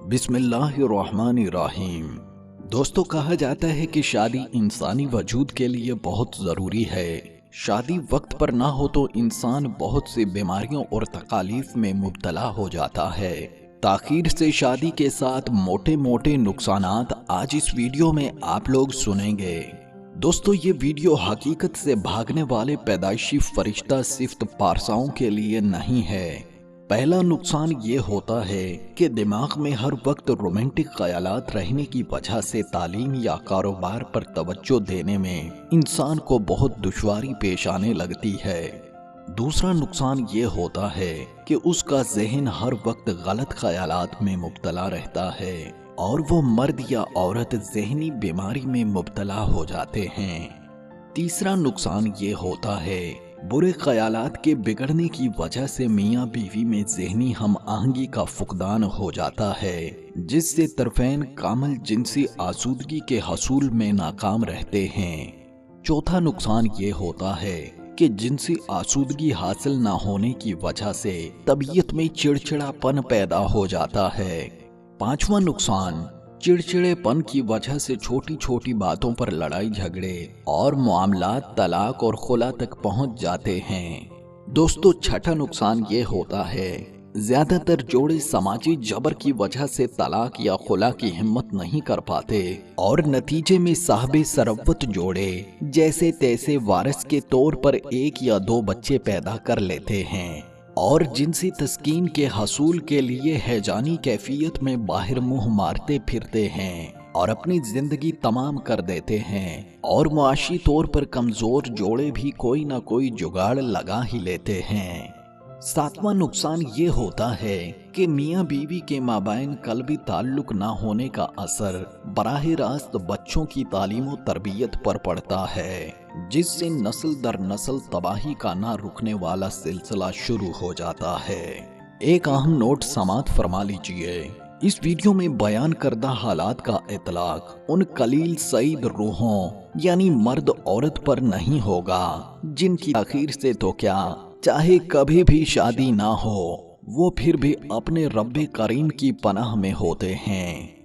बिस्मिल्लाहिर्रहमानिर्रहीम। दोस्तों, कहा जाता है कि शादी इंसानी वजूद के लिए बहुत ज़रूरी है। शादी वक्त पर ना हो तो इंसान बहुत सी बीमारियों और तकालीफ में मुब्तला हो जाता है। ताखीर से शादी के साथ मोटे मोटे नुकसानात आज इस वीडियो में आप लोग सुनेंगे। दोस्तों, ये वीडियो हकीकत से भागने वाले पैदाइशी फरिश्ता सिफ्त पारसाओं के लिए नहीं है। पहला नुकसान ये होता है कि दिमाग में हर वक्त रोमांटिक ख्यालात रहने की वजह से तालीम या कारोबार पर तवज्जो देने में इंसान को बहुत दुश्वारी पेश आने लगती है। दूसरा नुकसान ये होता है कि उसका जहन हर वक्त गलत ख्यालात में मुब्तला रहता है और वो मर्द या औरत जहनी बीमारी में मुब्तला हो जाते हैं। तीसरा नुकसान ये होता है बुरे ख्यालात के बिगड़ने की वजह से मियाँ बीवी में ज़हनी हम आहंगी का फुकदान हो जाता है, जिससे तरफैन कामल जिनसी आसूदगी के हसूल में नाकाम रहते हैं। चौथा नुकसान ये होता है कि जिनसी आसूदगी हासिल ना होने की वजह से तबीयत में चिड़चिड़ापन पैदा हो जाता है। पांचवा नुकसान चिड़चिड़ेपन की वजह से छोटी छोटी बातों पर लड़ाई झगड़े और मामलात तलाक और खुला तक पहुंच जाते हैं। दोस्तों, छठा नुकसान ये होता है ज्यादातर जोड़े समाजी जबर की वजह से तलाक या खुला की हिम्मत नहीं कर पाते और नतीजे में साहबे सरवत जोड़े जैसे तैसे वारिस के तौर पर एक या दो बच्चे पैदा कर लेते हैं और जिनसी तस्कीन के हसूल के लिए हैजानी कैफियत में बाहर मुंह मारते फिरते हैं और अपनी जिंदगी तमाम कर देते हैं और मुआशी तौर पर कमजोर जोड़े भी कोई ना कोई जुगाड़ लगा ही लेते हैं। सातवां नुकसान ये होता है कि मियाँ बीवी के माबैन कल्बी ताल्लुक ना होने का असर बराह रास्त बच्चों की तालीम और तरबियत पर पड़ता है, जिससे नस्ल दर नस्ल तबाही का ना रुकने वाला सिलसिला शुरू हो जाता है। एक अहम नोट समात फरमा लीजिए, इस वीडियो में बयान करदा हालात का इतलाक उन कलील सईद रूहों यानी मर्द औरत पर नहीं होगा जिनकी आखिर से तो क्या चाहे कभी भी शादी ना हो वो फिर भी अपने रब्बे करीम की पनाह में होते हैं।